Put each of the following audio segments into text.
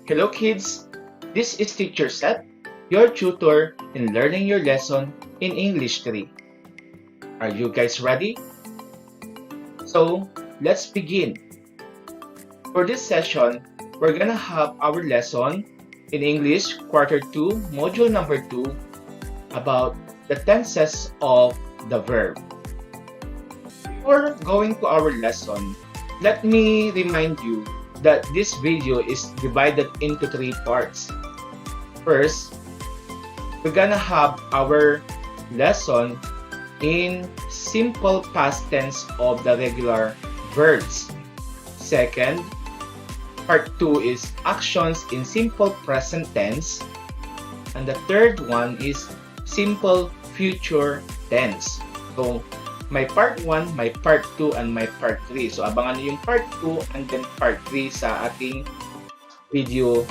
Hello kids, this is Teacher Seth, your tutor in learning your lesson in English 3. Are you guys ready? So, let's begin. For this session, we're gonna have our lesson in English Quarter 2, Module number 2 about the tenses of the verb. Before going to our lesson, let me remind you that this video is divided into 3 parts. First, we're gonna have our lesson in simple past tense of the regular verbs. Second, part 2 is actions in simple present tense. And the third one is simple future tense. So, may part 1, may part 2, and may part 3. So, abangan nyo yung part 2 and then part 3 sa ating video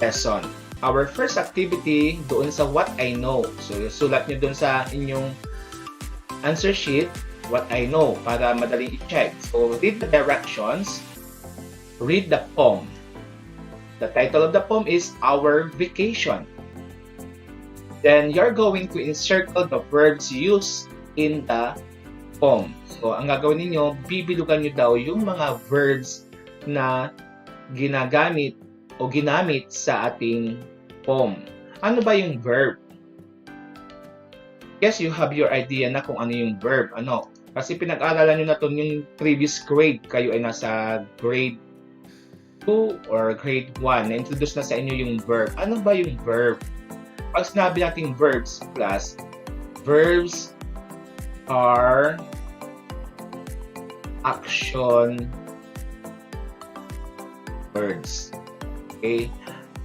lesson. Our first activity doon sa what I know. So, sulat nyo doon sa inyong answer sheet, what I know, para madaling i-check. So, read the directions, read the poem. The title of the poem is Our Vacation. Then, you're going to encircle the verbs used in the poem. So, ang gagawin ninyo, bibilugan nyo daw yung mga verbs na ginagamit o ginamit sa ating poem. Ano ba yung verb? Yes, you have your idea na kung ano yung verb. Ano? Kasi pinag-aralan nyo na ito yung previous grade. Kayo ay nasa grade 2 or grade 1. Na-introduce na sa inyo yung verb. Ano ba yung verb? Pag sinabi natin verbs, class, verbs are action words. Okay?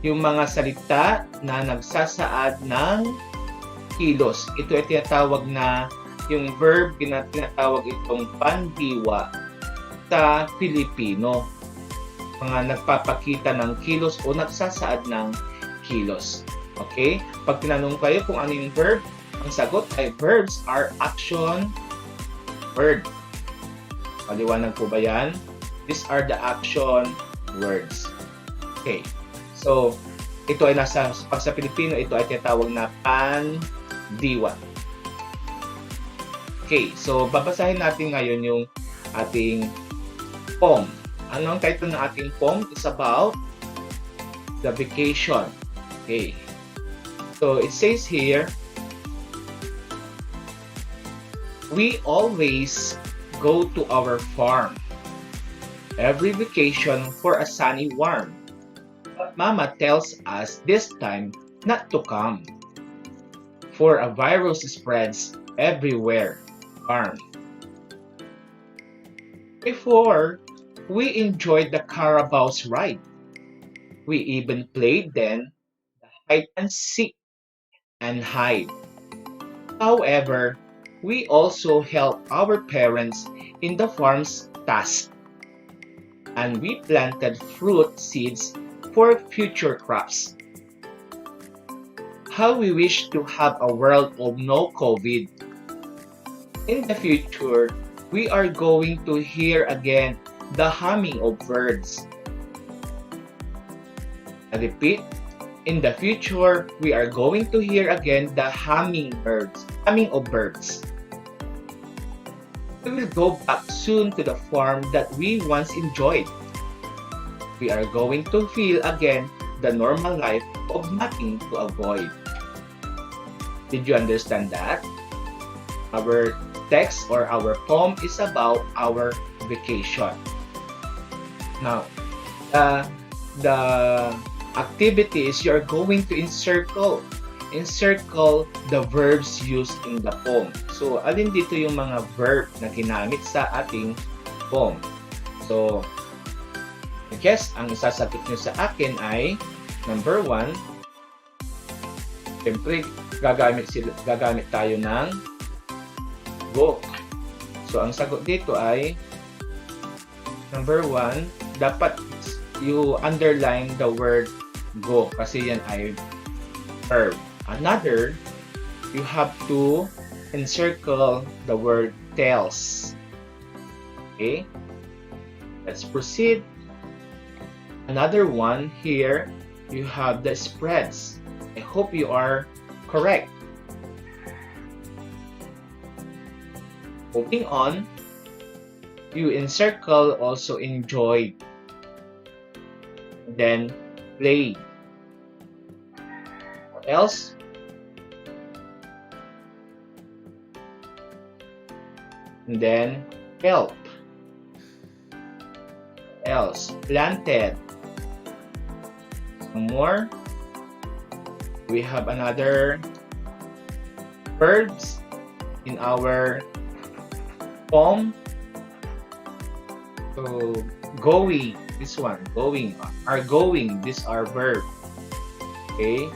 Yung mga salita na nagsasaad ng kilos. Ito ay tinatawag na yung verb, tinatawag itong pandiwa sa Filipino. Mga nagpapakita ng kilos o nagsasaad ng kilos. Okay? Pag tinanong kayo kung ano yung verb, ang sagot ay verbs are action word. Paliwanag po ba yan? These are the action words. Okay. So, ito ay pag sa Pilipino, ito ay tinatawag na pandiwa. Okay. So, babasahin natin ngayon yung ating poem. Ano ang title ng ating poem? It's about the vacation. Okay. So, it says here, we always go to our farm every vacation for a sunny warm. But Mama tells us this time not to come, for a virus spreads everywhere. Farm. Before, we enjoyed the Carabao's ride. We even played then the hide and seek and hide. However, we also helped our parents in the farm's task, and we planted fruit seeds for future crops. How we wish to have a world of no COVID. In the future, we are going to hear again the humming of birds. I repeat, in the future, we are going to hear again the humming of birds. We will go back soon to the farm that we once enjoyed. We are going to feel again the normal life of nothing to avoid. Did you understand that? Our text or our poem is about our vacation. Now, the activity is you're going to encircle the verbs used in the poem. So, alin dito yung mga verb na ginamit sa ating poem? So, I guess, ang isasagot nyo sa akin ay number 1, siyempre, gagamit tayo ng go. So, ang sagot dito ay number 1, dapat you underline the word go kasi yan ay verb. Another, you have to encircle the word tells. Okay? Let's proceed. Another one here, you have the spreads. I hope you are correct. Moving on, you encircle also enjoyed. Then play. What else? And then help. Else planted. Some more. We have another verbs in our poem. So going, this one, going, are going, these are verb. Okay,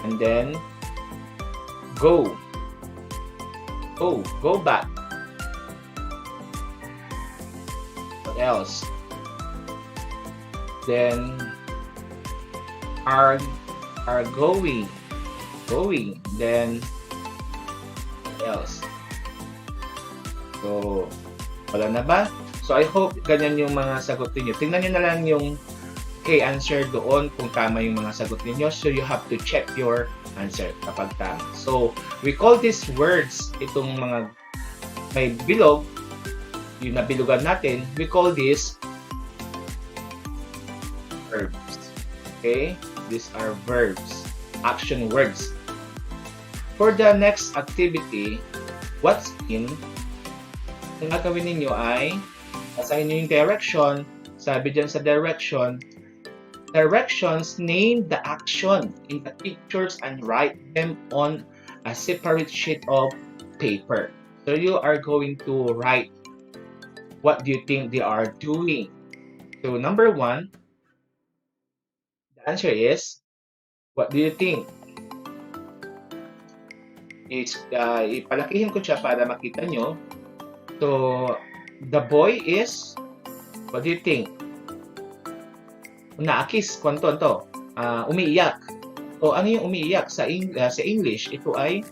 and then go, go back. What else? Then are going, then what else? So wala na ba? So I hope ganyan yung mga sagot niyo. Tingnan niyo na lang yung answer doon kung tama yung mga sagot niyo. So you have to check your answer kapag tama. So we call these words, itong mga may bilog, yung nabilugan natin, we call this verbs. Okay? These are verbs, action words. For the next activity, what's in, ang gagawin ninyo ay assign nyo yung direction. Sabi dyan sa directions, name the action in the pictures and write them on a separate sheet of paper. So you are going to write what do you think they are doing. So number 1, the answer is, what do you think? Ipalakihin ko siya para makita nyo. So, the boy is, what do you think? Naakis, kwanton to. Umiiyak. O ano yung umiiyak? Sa English, ito ay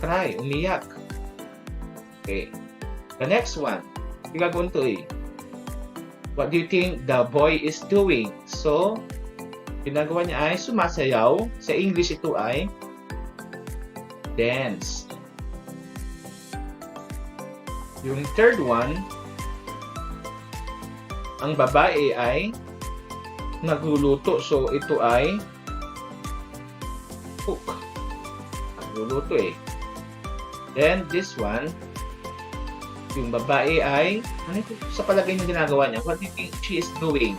cry, umiiyak. Okay. The next one, gagawin to eh. What do you think the boy is doing? So, ginagawa niya ay sumasayaw. Sa English, ito ay dance. Yung third one, ang babae ay nagluluto. So, ito ay cook. Nagluluto eh. Then, this one, yung babae ay, ano ito sa palagay niyo ginagawa niya? What do you think she is doing?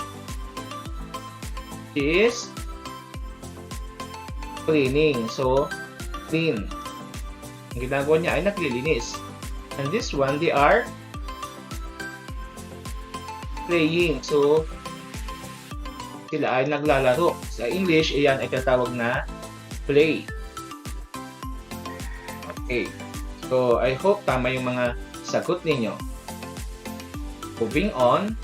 She is cleaning. So, clean. Ang ginagawa niya ay naglilinis. And this one, they are playing. So, sila ay naglalaro. Sa English, iyan ay tinatawag na play. Okay. So, I hope tama yung mga sagot ninyo. Moving on.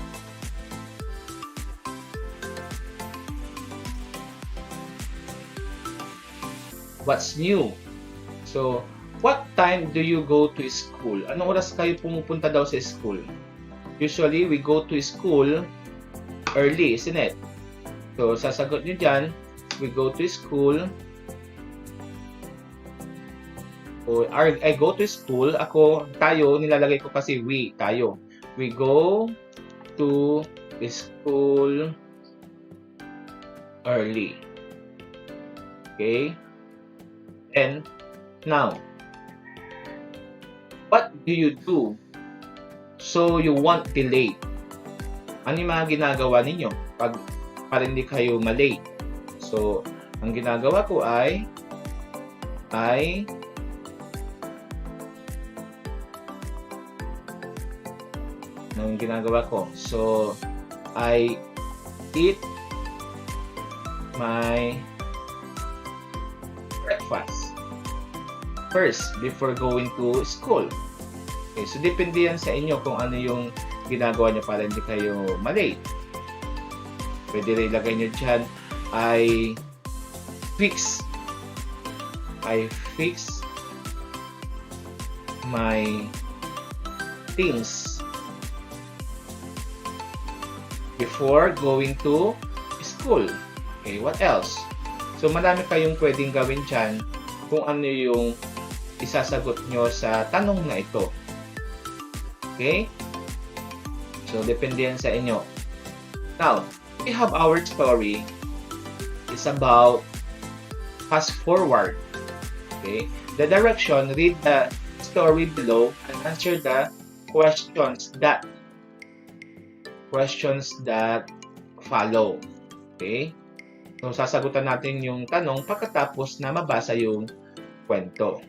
What's new? So, what time do you go to school? Anong oras kayo pumupunta daw sa school? Usually, we go to school early, isn't it? So, sasagot nyo dyan, we go to school. So, I go to school. Ako, tayo, nilalagay ko kasi we, tayo. We go to school early. Okay? And now, what do you do so you won't be late? Ano yung mga ginagawa ninyo para hindi kayo malate? So, ang ginagawa ko ay anong ginagawa ko? So, I eat my breakfast first before going to school. Okay, so depende yan sa inyo kung ano yung ginagawa nyo para hindi kayo malate. Pwede rin ilagay nyo dyan, I fix my things before going to school. Okay, what else? So, marami kayong pwedeng gawin dyan kung ano yung isasagot nyo sa tanong na ito. Okay? So, depende yan sa inyo. Now, we have our story. It's about fast forward. Okay? The direction, read the story below and answer the questions that follow. Okay? So, sasagutan natin yung tanong pagkatapos na mabasa yung kwento.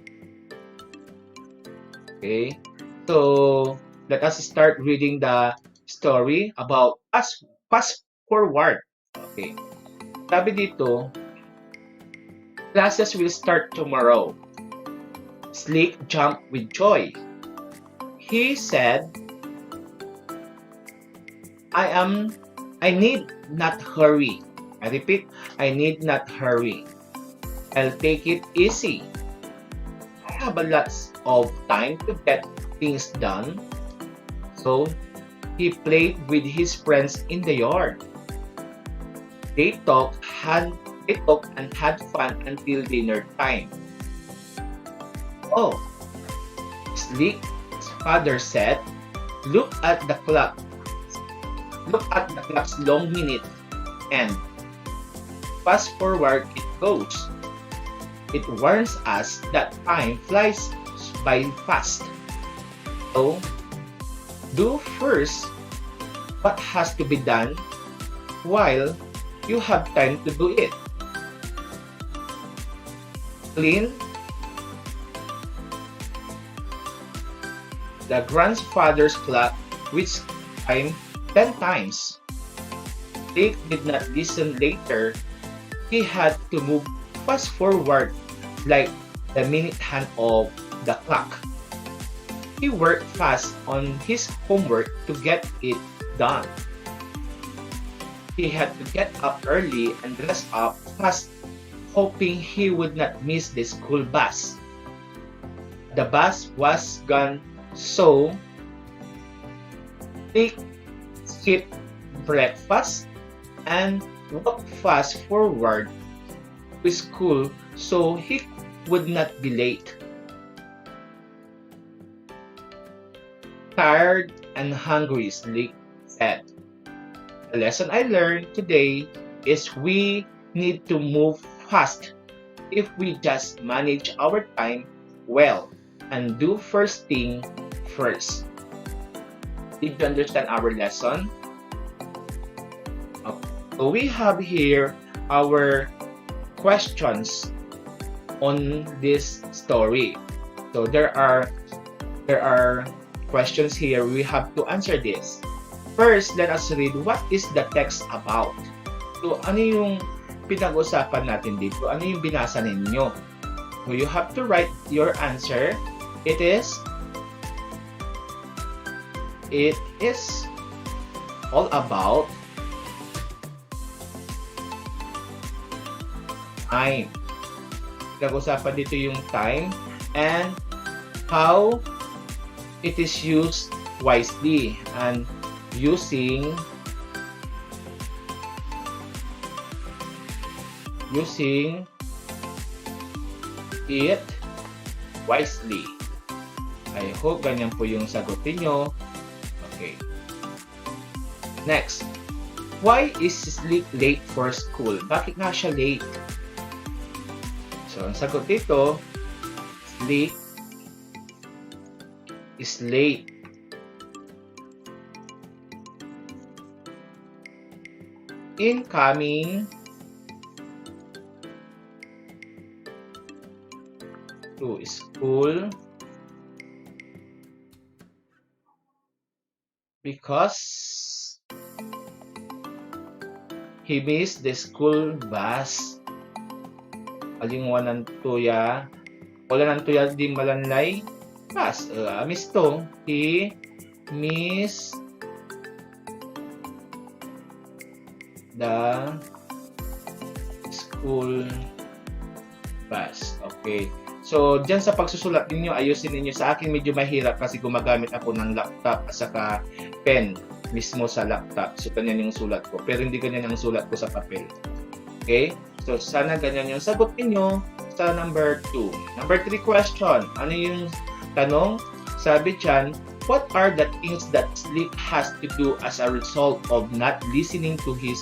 Okay? So, let us start reading the story about fast forward. Okay. Sabi dito, classes will start tomorrow. Slick jumped with joy. He said, I need not hurry. I repeat, I need not hurry. I'll take it easy. I have a lot of time to get things done. So, he played with his friends in the yard. They talked and had fun until dinner time. Oh, Slick's father said, look at the clock. Look at the clock's long minute and fast forward it goes. It warns us that time flies by fast. So, do first what has to be done while you have time to do it. Clean the grandfather's clock, which time 10 times. Dick did not listen later. He had to move fast forward like the minute hand of the clock. He worked fast on his homework to get it done. He had to get up early and dress up fast, hoping he would not miss the school bus. The bus was gone, so Dick skipped breakfast and walked fast forward to school so he would not be late. Tired and hungry, Slick said. The lesson I learned today is we need to move fast if we just manage our time well and do first thing first. Did you understand our lesson? Okay. So we have here our questions on this story. So there are questions here. We have to answer this. First, let us read what is the text about. So ano yung pinag-usapan natin dito? Ano yung binasa ninyo? So you have to write your answer. It is all about time. Pinag-usapan dito yung time and how it is used wisely and using it wisely. I hope ganyan po yung sagutin nyo. Okay. Next. Why is Slick late for school? Bakit nga siya late? So, ang sagot dito, Slick is late in coming to school because he missed the school bus. Aling wanan tuya, wala nang tuya di malanlay bus. Miss to, he missed the school bus. Okay. So, dyan sa pagsusulat ninyo, ayusin ninyo. Sa akin medyo mahirap kasi gumagamit ako ng laptop at saka pen. mismo sa laptop. So, ganyan yung sulat ko. Pero hindi ganyan ang sulat ko sa papel. Okay? So, sana ganyan yung sagot ninyo sa number 2. Number 3 question. Ano yung tanong? Sabi dyan, what are the things that Slick has to do as a result of not listening to his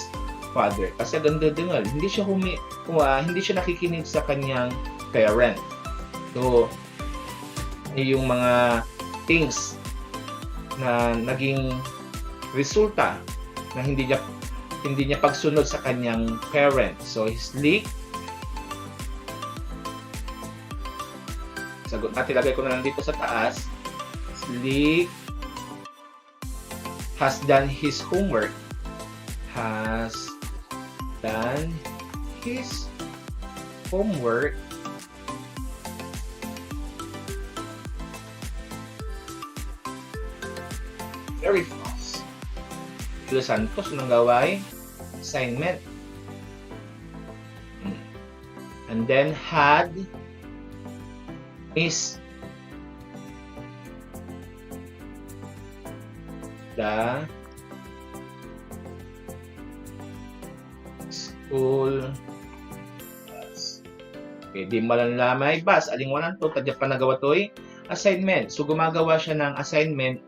father? Kasi ganda din hindi siya hindi siya nakikinig sa kanyang parent. So, yung mga things na naging resulta na hindi niya pagsunod sa kanyang parent. So, Slick, sagot natin, lagay ko na lang dito sa taas. Slick has done his homework. Has done his homework very fast. Los Santos nang gaway assignment. And then had missed the school bus. Okay, di malanlamay bus. Aling walang to, tadya pa nagawa to assignment. So, gumagawa siya ng assignment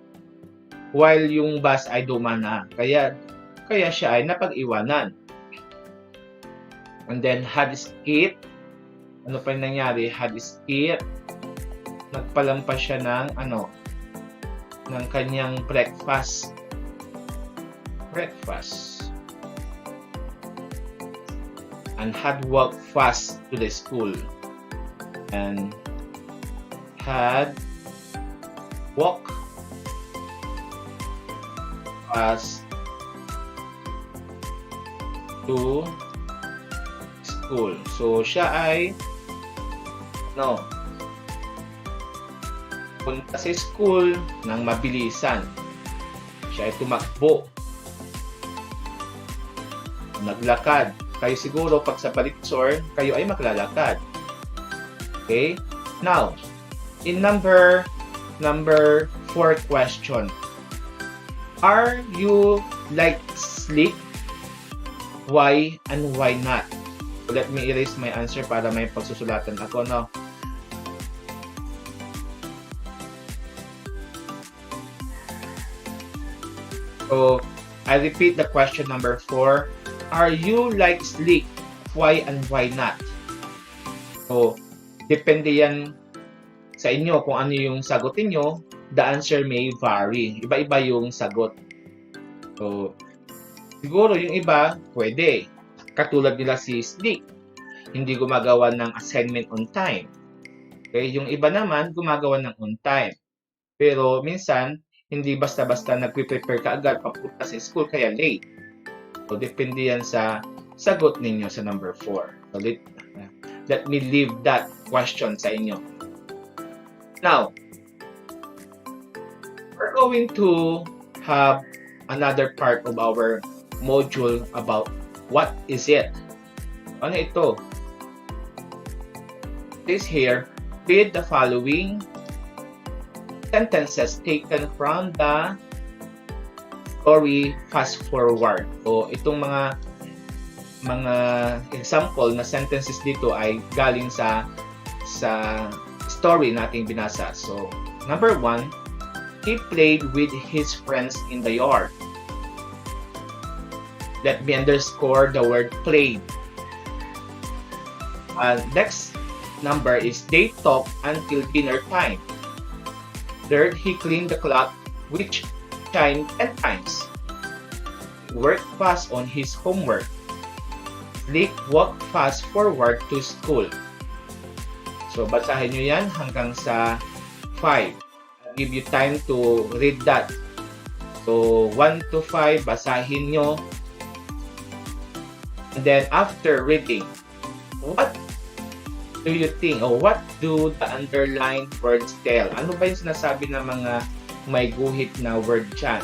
while yung bus ay dumana. Kaya siya ay napag-iwanan. And then, had skipped. Ano pa yung nangyari? Had skipped. Nagpalampas siya ng ng kanyang breakfast. And had walked fast to the school. And had walked fast to school. So, siya ay punta sa school ng mabilisan. Siya ay tumakbo. Naglakad. Kayo siguro pag sa Baliksor, kayo ay maglalakad. Okay? Now, in number 4 question. Are you like Slick? Why and why not? So, let me erase my answer para may pagsusulatan ako, no? So, I repeat the question number 4. Are you like Slick? Why and why not? So, depende yan sa inyo kung ano yung sagutin nyo. The answer may vary. Iba-iba yung sagot. So, siguro yung iba, pwede. Katulad nila si Slick. Hindi gumagawa ng assignment on time. Okay? Yung iba naman, gumagawa ng on time. Pero minsan, hindi basta-basta nagpe-prepare ka agad papunta sa school kaya late. So, depende yan sa sagot ninyo sa number 4. So, let me leave that question sa inyo. Now, we're going to have another part of our module about what is it. Ano ito? This here, read the following sentences taken from the story Fast Forward. So, itong mga example na sentences dito ay galing sa story nating binasa. So, number 1, he played with his friends in the yard. Let me underscore the word played. Next number is they talked until dinner time. Third, he cleaned the clock, which chimed 10 times. Worked fast on his homework. Slick walked fast forward to school. So, basahin nyo yan hanggang sa 5. I'll give you time to read that. So, 1 to 5, basahin nyo. And then, after reading, what do you think, or what do the underlined words tell? Ano ba yung sinasabi ng mga may guhit na word dyan?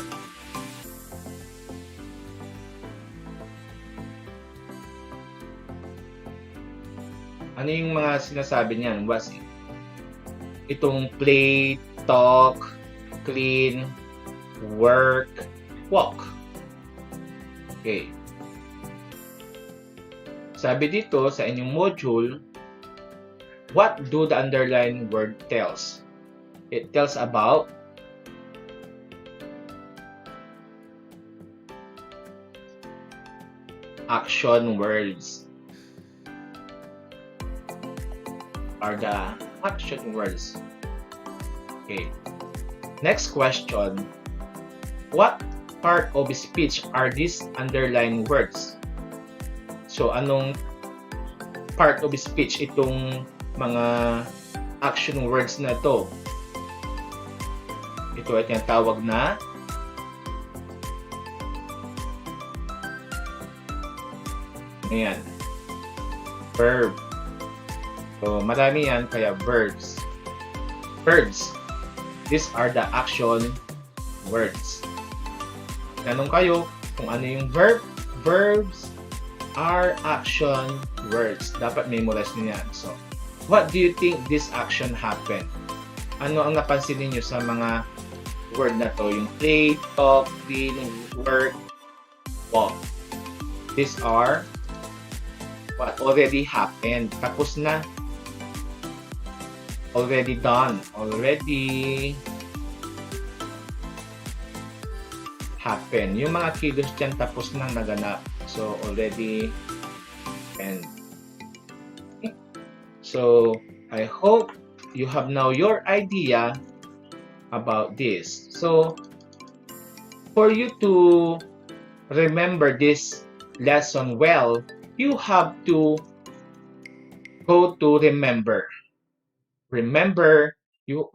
Ano yung mga sinasabi niyan? Was itong play, talk, clean, work, walk. Okay. Sabi dito sa inyong module, what do the underlined word tells? It tells about action words. Are the action words. Okay. Next question. What part of speech are these underlined words? So, anong part of speech itong mga action words na to? Ito ay tinatawag na ayan, verb. So, marami yan, kaya verbs. Verbs. These are the action words. Tanong kayo kung ano yung verb. Verbs are action words. Dapat memorize niyo yan. So, what do you think this action happened? Ano ang napansin niyo sa mga word na to? Yung play, talk, clean, work, walk. These are what already happened. Tapos na. Already done. Already happen. Yung mga kilos dyan tapos nang naganap. So, already happened. Okay. So, I hope you have now your idea about this. So, for you to remember this lesson well, you have to go to remember. Remember, you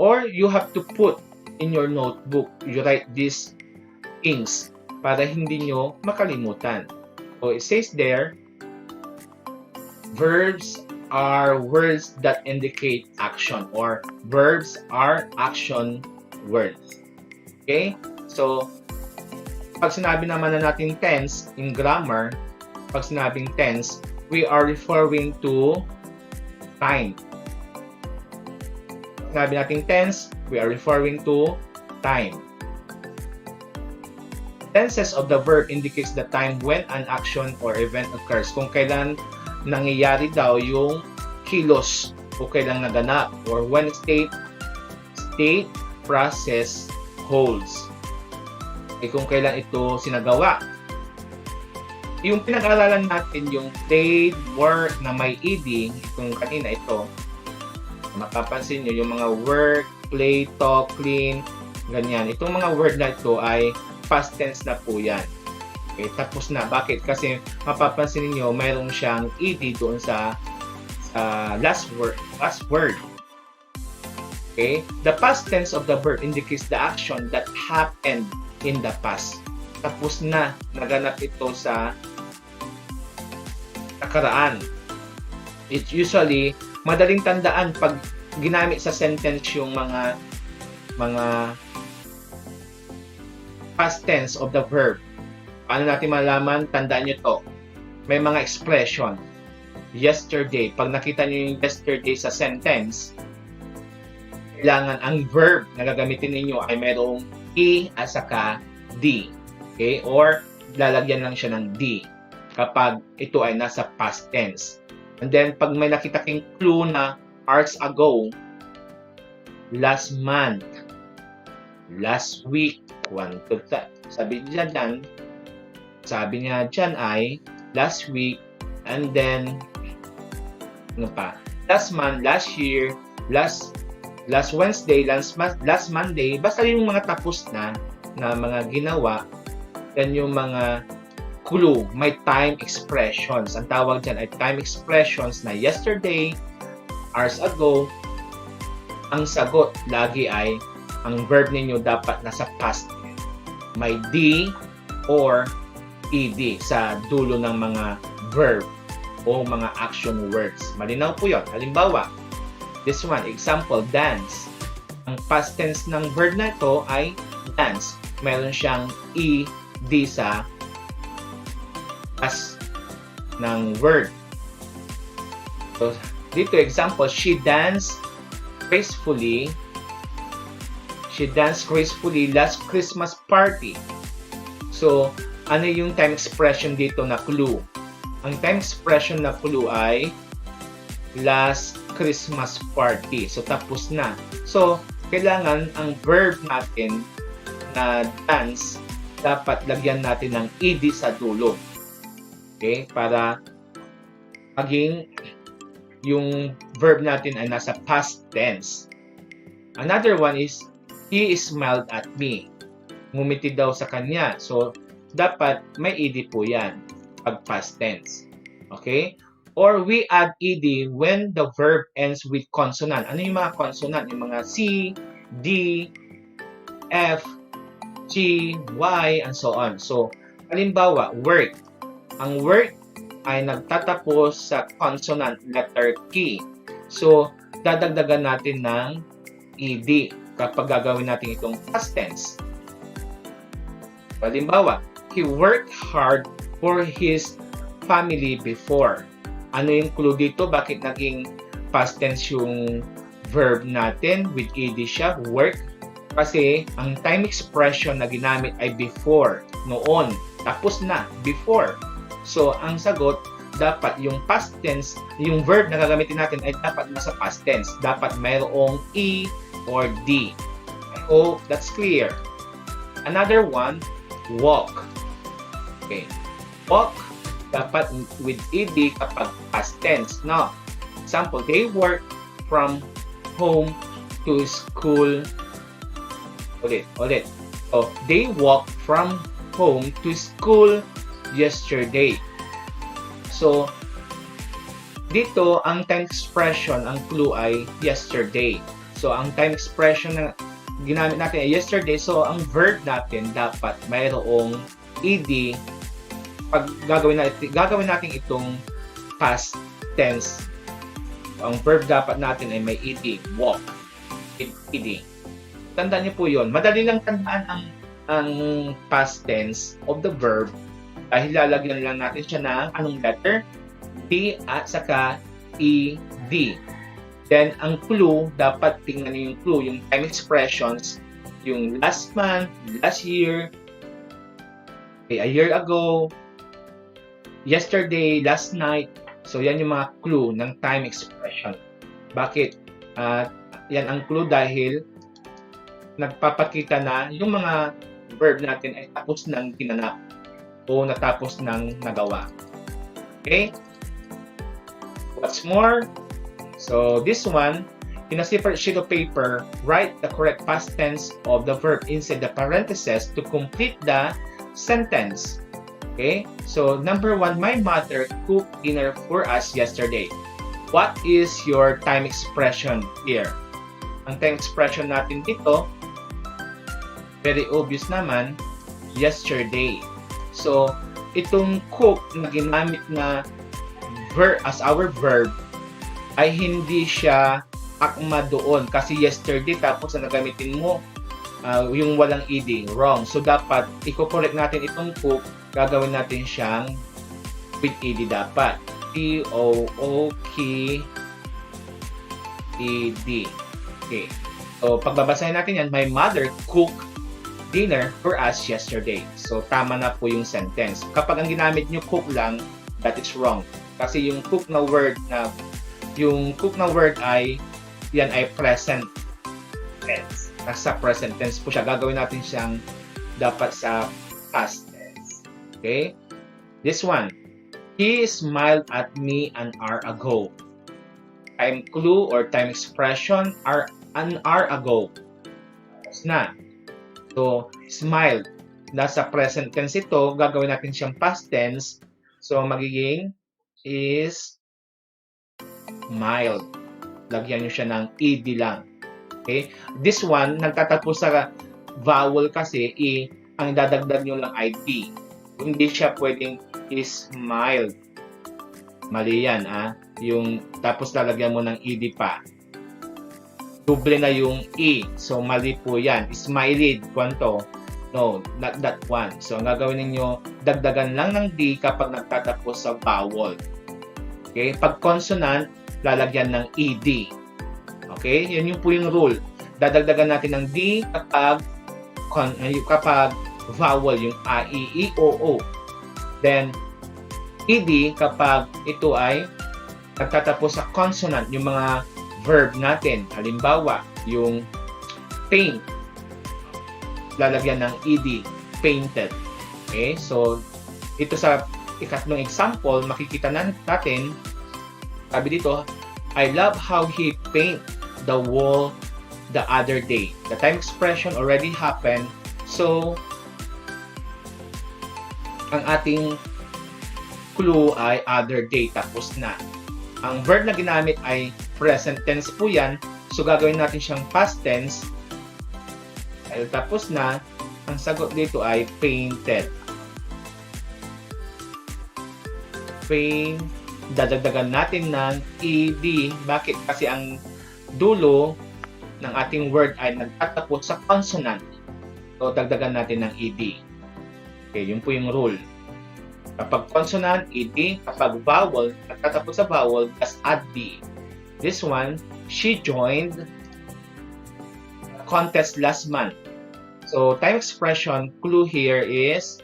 have to put in your notebook, you write these things para hindi nyo makalimutan. So it says there, verbs are words that indicate action, or verbs are action words. Okay? So, pag sinabi naman na natin tense in grammar, pag sinabing tense, we are referring to time. Sabi natin tense, we are referring to time. Tenses of the verb indicates the time when an action or event occurs. Kung kailan nangyayari daw yung kilos o kailan naganap, or when state process holds. Kung kailan ito sinagawa. Yung pinag-aralan natin yung played, work na may ed, itong kanina ito, mapapansin nyo yung mga work, play, talk, clean, ganyan. Itong mga word na ito ay past tense na po yan. Okay, tapos na. Bakit? Kasi mapapansin niyo mayroon siyang ed doon sa last word. Okay? The past tense of the verb indicates the action that happened in the past. Tapos na. Naganap ito sa nakaraan. It usually madaling tandaan pag ginamit sa sentence yung mga past tense of the verb. Paano natin malaman? Tandaan nyo to. May mga expression. Yesterday. Pag nakita nyo yung yesterday sa sentence, kailangan ang verb na gagamitin ninyo ay mayroong E at saka D. Okay? Or lalagyan lang siya ng D kapag ito ay nasa past tense. And then, pag may nakita kang clue na hours ago, last month, last week, sabi niya dyan ay last week, and then, ano pa? Last month, last year, last Wednesday, last Monday, basta yung mga tapos na mga ginawa, yan yung mga clue, may time expressions. Ang tawag dyan ay time expressions na yesterday, hours ago. Ang sagot lagi ay ang verb ninyo dapat nasa past. May D or ED sa dulo ng mga verb o mga action words. Malinaw po yun. Halimbawa, this one, example, dance. Ang past tense ng verb na ito ay dance. Meron siyang ED sa past ng word. So, dito example, she danced gracefully last Christmas party. So, ano yung time expression dito na clue? Ang time expression na clue ay last Christmas party. So, tapos na. So, kailangan ang verb natin na dance, dapat lagyan natin ng ed sa dulo. Okay? Para maging yung verb natin ay nasa past tense. Another one is, he smiled at me. Ngumiti daw sa kanya. So, dapat may ed po yan pag past tense. Okay? Or we add ed when the verb ends with consonant. Ano yung mga consonant? Yung mga C, D, F, G, Y, and so on. So, halimbawa, work. Ang work ay nagtatapos sa consonant letter K. So, dadagdagan natin ng ed kapag gagawin natin itong past tense. Halimbawa, he worked hard for his family before. Ano yung clue dito? Bakit naging past tense yung verb natin with ed siya, work? Kasi ang time expression na ginamit ay before, noon, tapos na, before. So, ang sagot, dapat yung past tense, yung verb na gagamitin natin ay dapat nasa past tense. Dapat mayroong E or D. I hope that's clear. Another one, walk. Okay. Walk, dapat with ed kapag past tense. Now, example, they work from home to school. Ulit. So, they walk from home to school yesterday. So, dito, ang time expression, ang clue ay yesterday. So, ang time expression na ginamit natin ay yesterday. So, ang verb natin dapat mayroong ed pag gagawin natin itong past tense. Ang verb dapat natin ay may ed, walk, ed. Tandaan niyo po yun. Madali lang tandaan ang past tense of the verb dahil lalagyan lang natin siya ng anong letter? D at saka ed. Then, ang clue, dapat tingnan niyo yung clue, yung time expressions, yung last month, last year, a year ago, yesterday, last night. So, yan yung mga clue ng time expression. Bakit? Yan ang clue dahil nagpapakita na yung mga verb natin ay tapos ng ginanap o natapos ng nagawa. Okay? What's more? So, this one, in a separate sheet of paper, write the correct past tense of the verb inside the parentheses to complete the sentence. Okay? So, number one, my mother cooked dinner for us yesterday. What is your time expression here? Ang time expression natin dito, very obvious naman, yesterday. So, itong cook na ginamit na verb as our verb ay hindi siya akma doon kasi yesterday tapos na nagamitin mo yung walang ed, wrong. So, dapat i-correct natin itong cook, gagawin natin siyang with ed dapat. C-O-O-K-E-D. Okay. So, pagbabasahin natin yan, my mother cooked dinner for us yesterday. So, tama na po yung sentence. Kapag ang ginamit nyo cook lang, that is wrong. Kasi yung cook na word ay yan ay present tense. Nasa present tense po siya. Gagawin natin siyang dapat sa past tense. Okay? This one. He smiled at me an hour ago. Time clue or time expression are an hour ago. Tapos na. So, smiled. Nasa present tense ito. Gagawin natin siyang past tense. So, magiging is mild. Lagyan nyo siya ng ed lang. Okay? This one, nagtatapos sa vowel kasi, ang dadagdag nyo lang ay D. Hindi siya pwedeng is mild. Mali yan, Yung, tapos lalagyan mo ng ed pa. Double na yung E. So, mali po yan. Smiled. Kwanto? No, not that one. So, ang gagawin ninyo, dagdagan lang ng D kapag nagtatapos sa vowel. Okay? Pag consonant, lalagyan ng ED. Okay? Yan yung po yung rule. Dadagdagan natin ng D kapag vowel, yung a, i, o, o. Then, ed kapag ito ay nagtatapos sa consonant, yung mga verb natin. Halimbawa, yung paint, lalagyan ng ed, painted. Okay? So, dito sa ikatlong example, makikita natin, sabi dito, I love how he paint the wall the other day. The time expression already happened. So, ang ating clue ay other day, tapos na. Ang verb na ginamit ay present tense po yan. So, gagawin natin siyang past tense. Dahil tapos na, ang sagot dito ay painted. Paint. Dadagdagan natin ng ed. Bakit? Kasi ang dulo ng ating word ay nagtatapos sa consonant. So, dagdagan natin ng ed. Okay, yun po yung rule. Kapag consonant, ed. Kapag vowel, nagtatapos sa vowel, just add d. This one, she joined a contest last month. So, time expression, clue here is,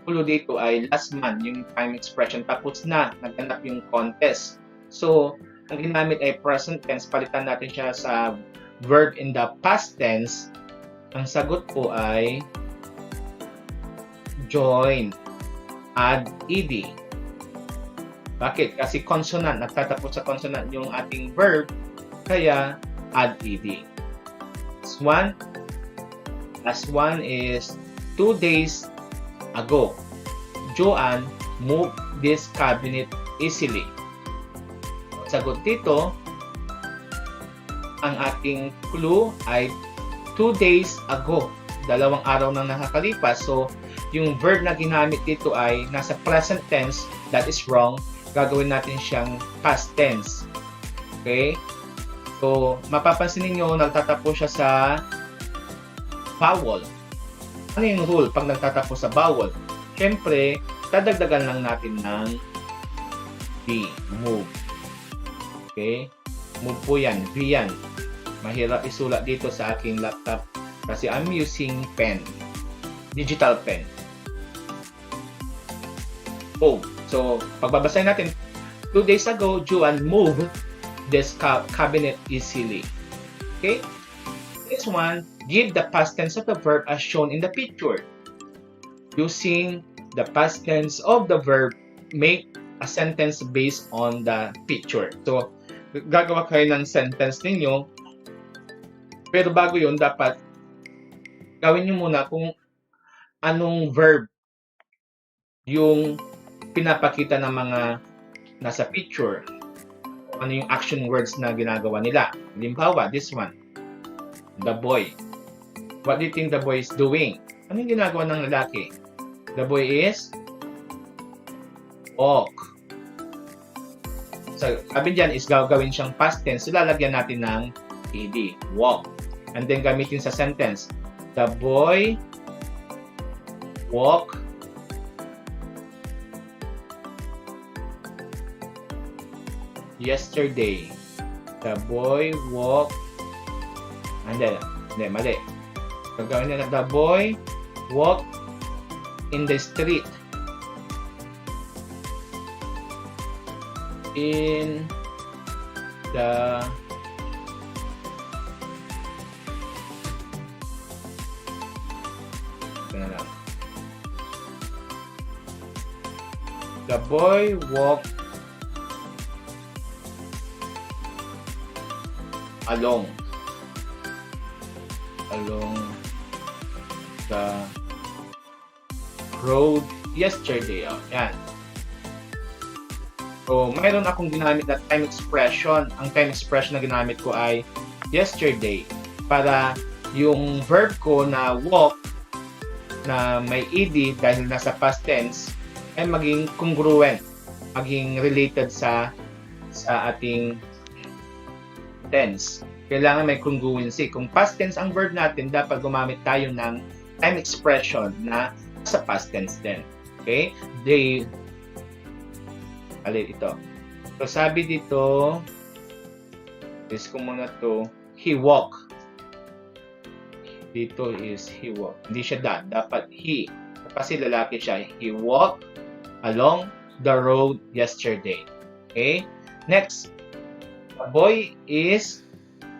clue dito ay last month, yung time expression. Tapos na, nagganap yung contest. So, ang ginamit ay present tense. Palitan natin siya sa verb in the past tense. Ang sagot po ay join, add ed. Bakit? Kasi consonant, nagtatapos sa consonant yung ating verb, kaya add ed. Last one is 2 days ago, Joanne moved this cabinet easily. Sagot dito, ang ating clue ay 2 days ago. 2 araw nang nakakalipas. So, yung verb na ginamit dito ay nasa present tense. That is wrong. Gagawin natin siyang past tense. Okay? So, mapapansin niyo nagtatapos siya sa vowel. Ano yung rule pag nagtatapos sa vowel? Siyempre, dadagdagan lang natin ng V, move. Okay? Move po yan, V yan. Mahirap isulat dito sa aking laptop kasi I'm using pen. Digital pen. Move. So, pagbabasahin natin, 2 days ago, Joanne moved this cabinet easily. Okay? This one, give the past tense of the verb as shown in the picture. Using the past tense of the verb, make a sentence based on the picture. So, gagawa kayo ng sentence ninyo. Pero bago yun, dapat gawin nyo muna kung anong verb yung pinapakita ng mga nasa picture. Ano yung action words na ginagawa nila. Halimbawa, this one, the boy. What do you think the boy is doing? Ano yung ginagawa ng lalaki? The boy is walk. So, sabi dyan is gagawin siyang past tense. So, lalagyan natin ng ed, walk. And then, gamitin sa sentence. The boy walk yesterday. The boy walked. Hindi, mali. Gagawin na the boy walked in the street. In the The boy walked along the road yesterday. Oh, yan. So, mayroon akong ginamit na time expression. Ang time expression na ginamit ko ay yesterday. Para yung verb ko na walk na may ed dahil nasa past tense ay maging congruent, maging related sa ating tense. Kailangan may congruency. Kung past tense ang verb natin, dapat gumamit tayo ng time expression na sa past tense din. Okay? Ito. So, sabi dito, is ko muna to, he walked. Dito is he walked. Hindi siya that. Dapat he. Kasi lalaki siya. He walked along the road yesterday. Okay? Next. The boy is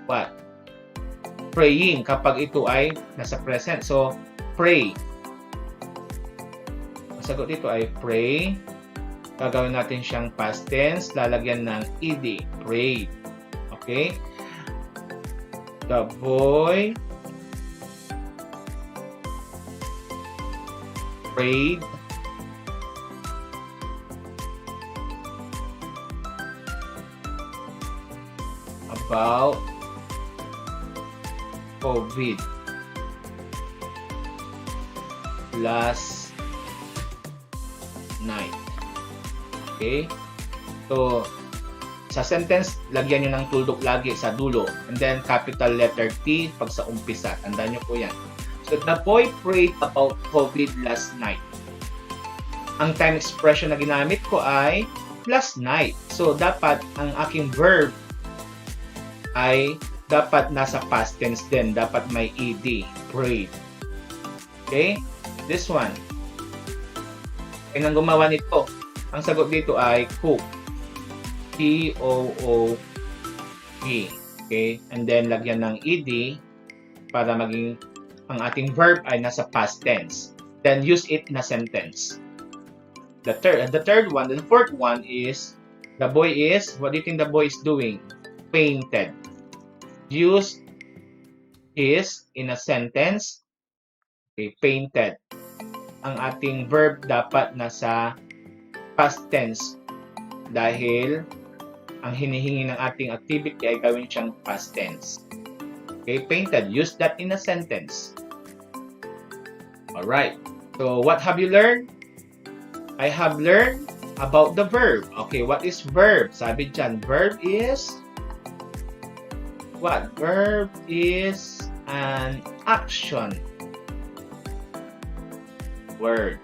what? Praying kapag ito ay nasa present. So, pray. Ang sagot dito ay pray. Gagawin natin siyang past tense. Lalagyan ng ed. Prayed. Okay? The boy prayed about COVID last night. Okay? So, sa sentence, lagyan nyo ng tuldok lagi sa dulo. And then, capital letter T pag sa umpisa. Tandaan nyo po yan. So, the boy prayed about COVID last night. Ang time expression na ginamit ko ay last night. So, dapat ang aking verb ay dapat nasa past tense din. Dapat may ed. Prayed. Okay? This one. Kaya nang gumawa nito, ang sagot dito ay cook. T-O-O-P. Okay? And then, lagyan ng ed para maging ang ating verb ay nasa past tense. Then, use it na sentence. The fourth one is, the boy is, what do you think the boy is doing? Painted. Use is in a sentence. Okay, painted. Ang ating verb dapat nasa past tense dahil ang hinihingi ng ating activity ay gawin siyang past tense. Okay, painted. Use that in a sentence. Alright. So, what have you learned? I have learned about the verb. Okay, what is verb? Sabi dyan, verb is what? Verb is an action word.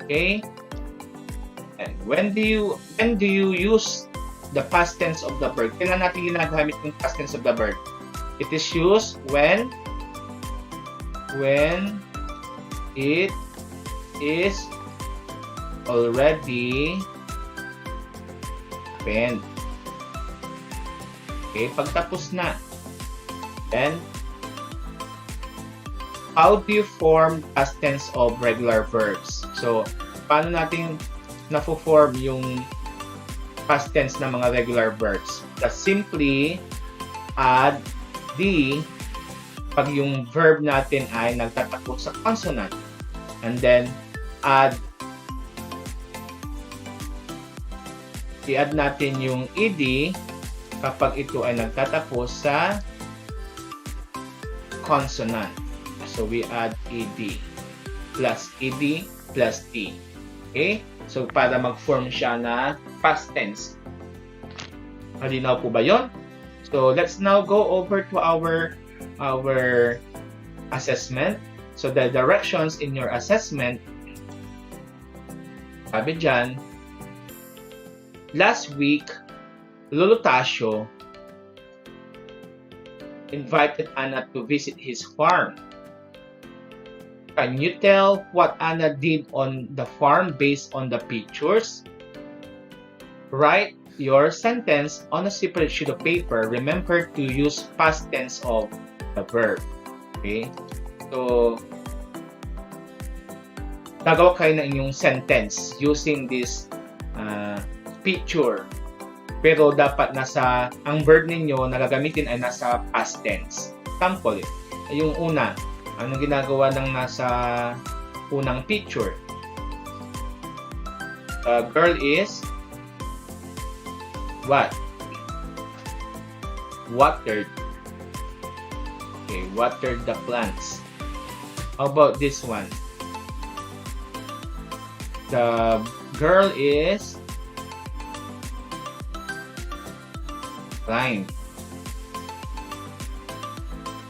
Okay? And when do you use the past tense of the verb? Kailan natin ginagamit yung past tense of the verb? It is used when it is already happened. Okay, pagtapos na. Then, how do you form past tense of regular verbs? So, paano natin na-form yung past tense ng mga regular verbs? Just simply add the pag yung verb natin ay nagtatapos sa consonant. And then, i-add natin yung ed kapag ito ay nagtatapos sa consonant. So, we add ed plus t. Okay? So, para mag-form siya na past tense. Malinaw po ba yun? So, let's now go over to our assessment. So, the directions in your assessment, sabi dyan, last week, Lolo Tasio invited Anna to visit his farm. Can you tell what Anna did on the farm based on the pictures? Write your sentence on a separate sheet of paper. Remember to use past tense of the verb. Okay? So, gagawa kayo ng inyong sentence using this picture. Pero dapat ang verb ninyo na gagamitin ay nasa past tense. Example, yung una, anong ginagawa ng nasa unang picture? The girl is what? Watered. Okay, watered the plants. How about this one? The girl is climb.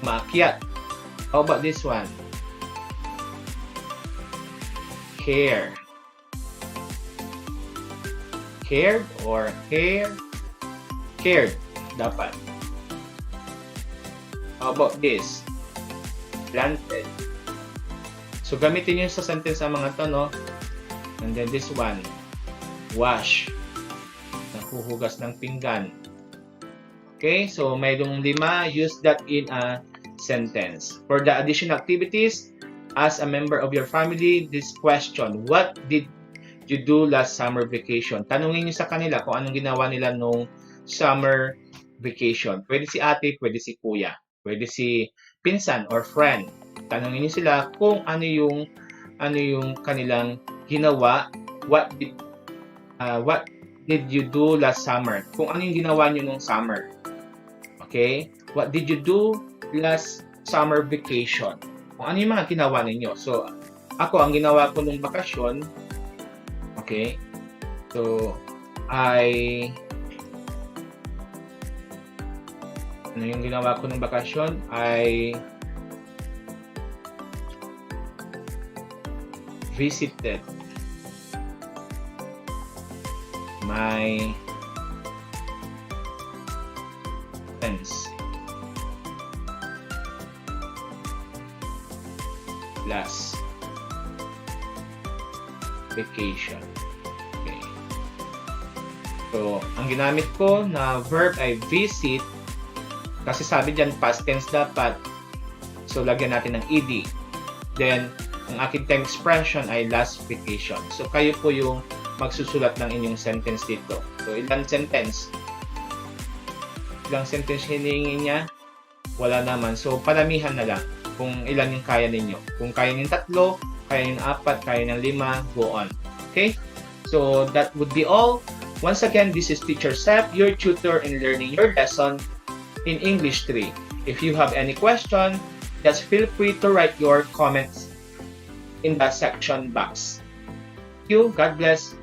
Maakyat. How about this one? Care. Cared or hair? Cared. Dapat. How about this? planted. So, gamitin nyo sa sentence ang mga to, no? And then this one, wash. Naghuhugas ng pinggan. Okay, so mayroong 5. Use that in a sentence. For the additional activities, as a member of your family, this question, what did you do last summer vacation? Tanungin niyo sa kanila kung anong ginawa nila nung summer vacation. Pwede si ate, pwede si kuya, pwede si pinsan or friend. Tanungin niyo sila kung ano yung kanilang ginawa. What did you do last summer? Kung ano yung ginawa niyo nung summer. Okay? What did you do last summer vacation? Kung ano yung mga ginawa ninyo. So, ako, ang ginawa ko nung bakasyon, okay? So, ano yung ginawa ko nung bakasyon? I visited my friends last vacation. Okay. So, ang ginamit ko na verb ay visit kasi sabi dyan past tense dapat. So, lagyan natin ng ed. Then, ang aking time expression ay last vacation. So, kayo po yung magsusulat ng inyong sentence dito. So, ilang sentence hinihingi niya? Wala naman. So, paramihan na lang kung ilan yung kaya ninyo. Kung kaya nyo 3, kaya nyo 4, kaya nyo 5, go on. Okay? So, that would be all. Once again, this is Teacher Sep, your tutor in learning your lesson in English 3. If you have any question, just feel free to write your comments in the section box. Thank you. God bless.